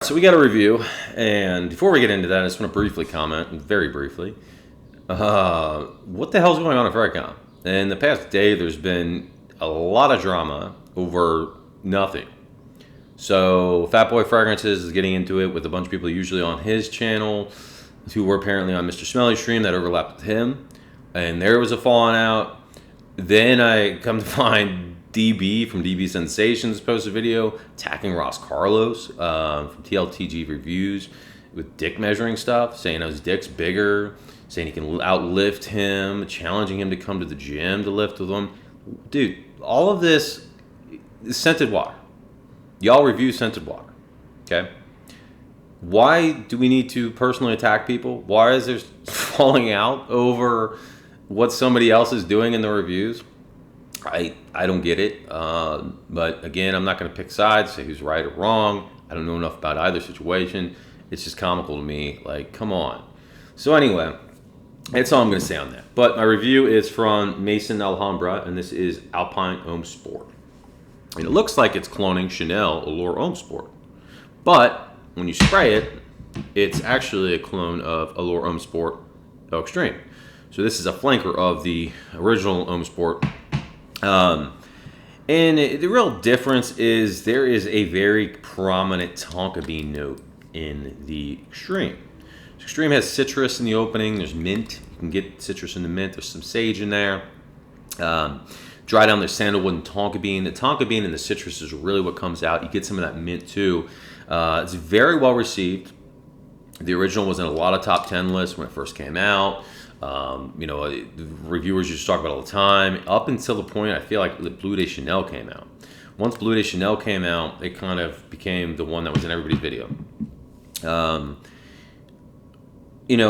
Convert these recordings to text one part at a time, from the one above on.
So we got a review, and before we get into that, I just want to briefly comment, very briefly, what the hell's going on at Fragcom? In the past day, there's been a lot of drama over nothing. So Fatboy Fragrances is getting into it with a bunch of people usually on his channel, who were apparently on Mr. Smelly's stream that overlapped with him, and there was a falling out. Then I come to find DB from DB Sensations posted a video attacking Ross Carlos from TLTG Reviews with dick measuring stuff, saying his dick's bigger, saying he can outlift him, challenging him to come to the gym to lift with him. Dude, all of this is scented water. Y'all review scented water, okay? Why do we need to personally attack people? Why is there falling out over what somebody else is doing in the reviews? I don't get it. But again, I'm not going to pick sides, say who's right or wrong. I don't know enough about either situation. It's just comical to me. Like, come on. So anyway, that's all I'm going to say on that. But my review is from Maison Alhambra, and this is Alpine Homme Sport. And it looks like it's cloning Chanel Allure Homme Sport. But when you spray it, it's actually a clone of Allure Homme Sport Eau Extreme. So this is a flanker of the original Homme Sport. The real difference is there is a very prominent tonka bean note in the Extreme. Extreme has citrus in the opening. There's mint. You can get citrus in the mint. There's some sage in there. Dry down, there's sandalwood and tonka bean. The tonka bean and the citrus is really what comes out. You get some of that mint too. It's very well received. The original was in a lot of top 10 lists when it first came out. The reviewers used to talk about it all the time, up until the point I feel like Bleu de Chanel came out. Once Bleu de Chanel came out, it kind of became the one that was in everybody's video.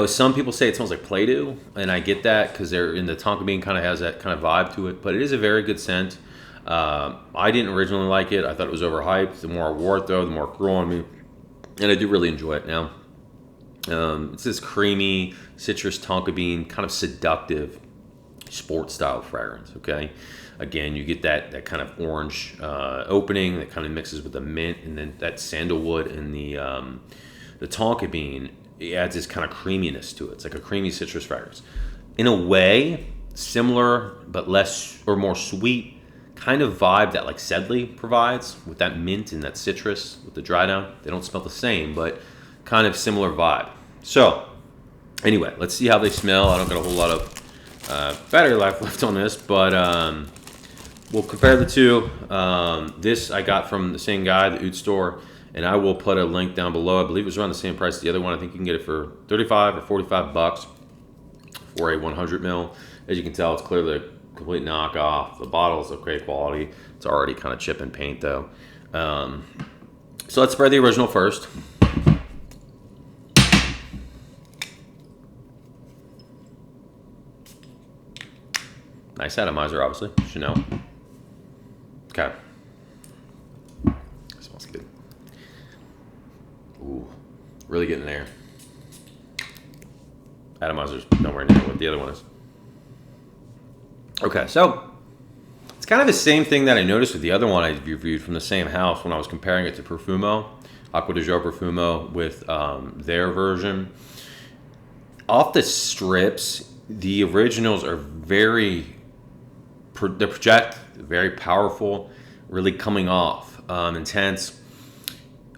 Some people say it smells like Play-Doh, and I get that because they're in the tonka bean kind of has that kind of vibe to it, but it is a very good scent. I didn't originally like it. I thought it was overhyped. The more I wore it, though, the more it grew on me, and I do really enjoy it now. It's this creamy citrus tonka bean, kind of seductive sports style fragrance. Okay, again, you get that kind of orange opening that kind of mixes with the mint, and then that sandalwood and the tonka bean. It adds this kind of creaminess to it. It's like a creamy citrus fragrance. In a way, similar but less or more sweet kind of vibe that like Sedley provides with that mint and that citrus with the dry down. They don't smell the same, but kind of similar vibe. So anyway, let's see how they smell. I don't got a whole lot of battery life left on this, but we'll compare the two. This I got from the same guy, the Oud store, and I will put a link down below. I believe it was around the same price as the other one. I think you can get it for 35 or 45 bucks for a 100 mil. As you can tell, it's clearly a complete knockoff. The bottle's of great quality. It's already kind of chip and paint though. So let's spray the original first. Nice atomizer, obviously. Chanel. Okay. Smells good. Ooh, really getting there. Atomizer's nowhere near what the other one is. Okay, so it's kind of the same thing that I noticed with the other one I reviewed from the same house when I was comparing it to Profumo, Acqua di Gio Profumo with their version. Off the strips, the originals are they project very powerful, really coming off, intense.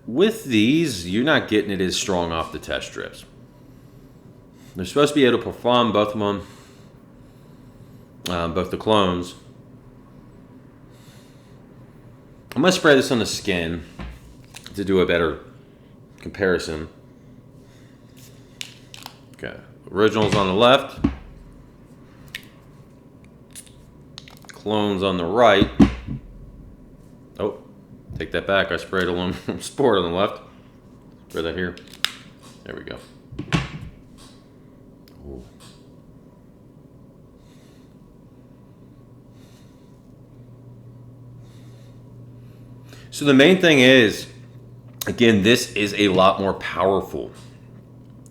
With these, you're not getting it as strong off the test strips. They're supposed to be able to perform both of them, both the clones. I'm going to spray this on the skin to do a better comparison. Okay, originals on the left, clones on the right. Oh, take that back. I sprayed Alone Sport on the left. Spray that here. There we go. Ooh. So the main thing is, again, this is a lot more powerful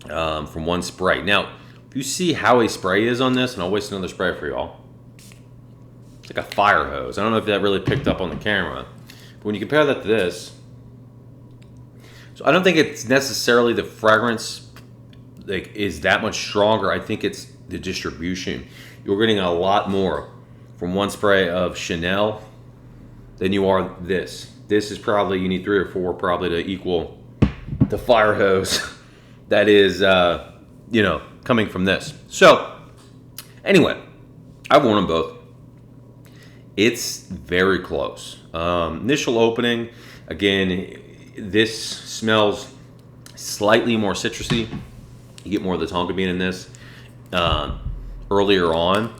from one spray. Now, if you see how a spray is on this, and I'll waste another spray for y'all. It's like a fire hose. I don't know if that really picked up on the camera. But when you compare that to this, So I don't think it's necessarily the fragrance like is that much stronger. I think it's the distribution. You're getting a lot more from one spray of Chanel than you are this. This is probably, you need 3 or 4 probably to equal the fire hose that is, coming from this. So, anyway, I've worn them both. It's very close. Initial opening, again, this smells slightly more citrusy. You get more of the tonka bean in this earlier on.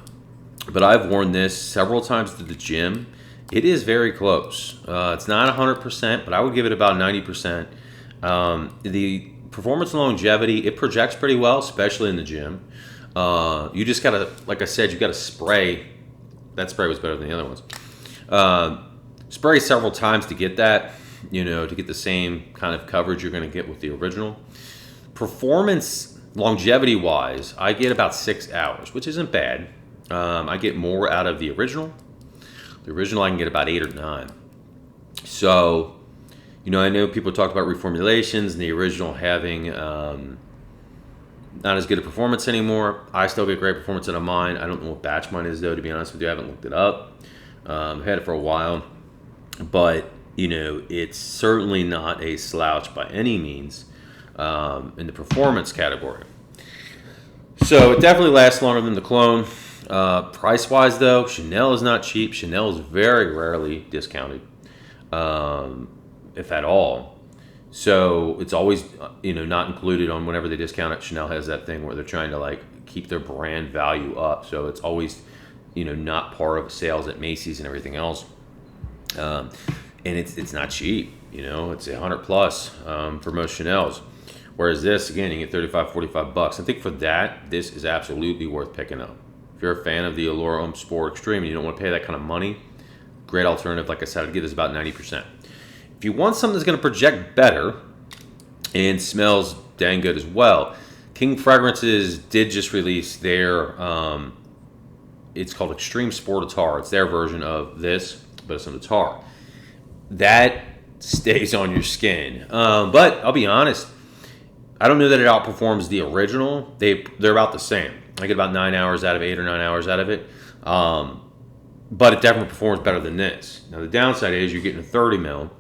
But I've worn this several times to the gym. It is very close. It's not 100%, but I would give it about 90%. The performance and longevity, it projects pretty well, especially in the gym. You just gotta, like I said, you gotta spray. That spray was better than the other ones. Spray several times to get that, to get the same kind of coverage you're gonna get with the original. Performance, longevity-wise, I get about 6 hours, which isn't bad. I get more out of the original. The original I can get about 8 or 9. So, I know people talked about reformulations and the original having not as good a performance anymore. I still get great performance out of mine. I don't know what batch mine is though, to be honest with you. I haven't looked it up. I've had it for a while. But, it's certainly not a slouch by any means in the performance category. So it definitely lasts longer than the clone. Price-wise, though, Chanel is not cheap. Chanel is very rarely discounted, if at all. So it's always, not included on whenever they discount it. Chanel has that thing where they're trying to keep their brand value up. So it's always, not part of sales at Macy's and everything else. And it's not cheap. It's $100 plus for most Chanels. Whereas this, again, you get $35, $45. I think for that, this is absolutely worth picking up. If you're a fan of the Allure Homme Sport Extreme and you don't want to pay that kind of money, great alternative. Like I said, I'd give this about 90%. If you want something that's going to project better and smells dang good as well, King Fragrances did just release their, it's called Extreme Sport Attar. It's their version of this, but it's an Attar. That stays on your skin. But I'll be honest, I don't know that it outperforms the original. They're about the same. I get about 9 hours out of 8 or 9 hours out of it. But it definitely performs better than this. Now, the downside is you're getting a 30 mil.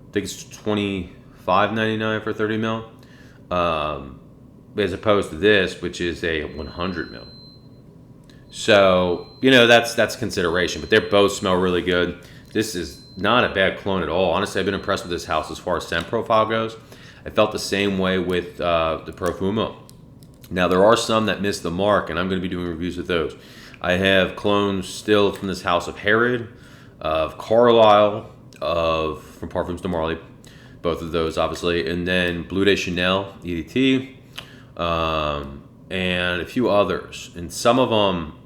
I think it's $25.99 for 30 mil. As opposed to this, which is a 100 mil. So, that's consideration. But they both smell really good. This is not a bad clone at all. Honestly, I've been impressed with this house as far as scent profile goes. I felt the same way with the Profumo. Now, there are some that miss the mark, and I'm going to be doing reviews of those. I have clones still from this house of Herod, of Carlisle, from Parfums de Marly, both of those, obviously, and then Bleu de Chanel, EDT, and a few others. And some of them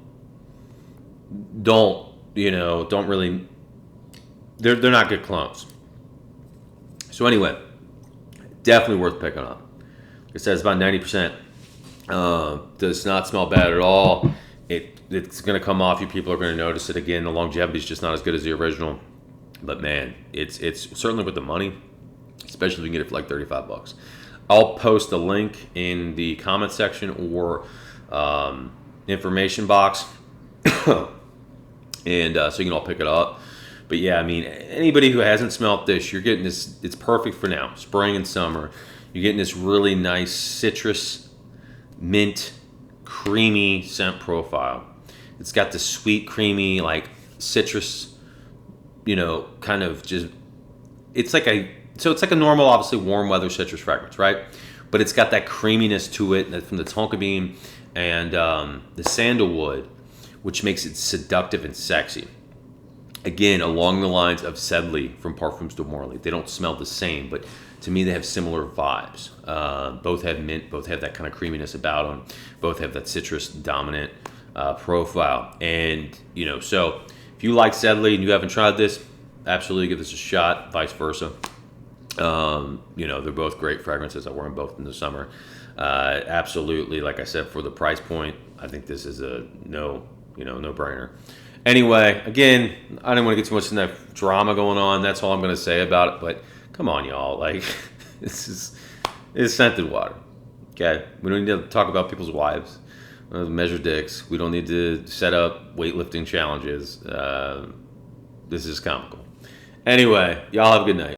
don't really, they're not good clones. So anyway, definitely worth picking up. Like I said, it's about 90%. Does not smell bad at all. It's going to come off you. People are going to notice it again. The longevity is just not as good as the original. But man, it's certainly with the money, especially if you can get it for like $35. I'll post a link in the comment section or information box, and so you can all pick it up. But yeah, I mean, anybody who hasn't smelled this, you're getting this. It's perfect for now, spring and summer. You're getting this really nice citrus, mint, creamy scent profile. It's got the sweet, creamy, citrus, kind of just. It's like a normal, obviously warm weather citrus fragrance, right? But it's got that creaminess to it from the tonka bean and the sandalwood, which makes it seductive and sexy. Again, along the lines of Sedley from Parfums de Marly. They don't smell the same, but to me they have similar vibes. Both have mint, both have that kind of creaminess about them. Both have that citrus dominant profile. And, so if you like Sedley and you haven't tried this, absolutely give this a shot, vice versa. They're both great fragrances. I wear them both in the summer. Absolutely, like I said, for the price point, I think this is a no-brainer. Anyway, again, I didn't want to get too much in that drama going on. That's all I'm going to say about it. But come on, y'all. This is scented water. Okay, we don't need to talk about people's wives, measure dicks. We don't need to set up weightlifting challenges. This is comical. Anyway, y'all have a good night.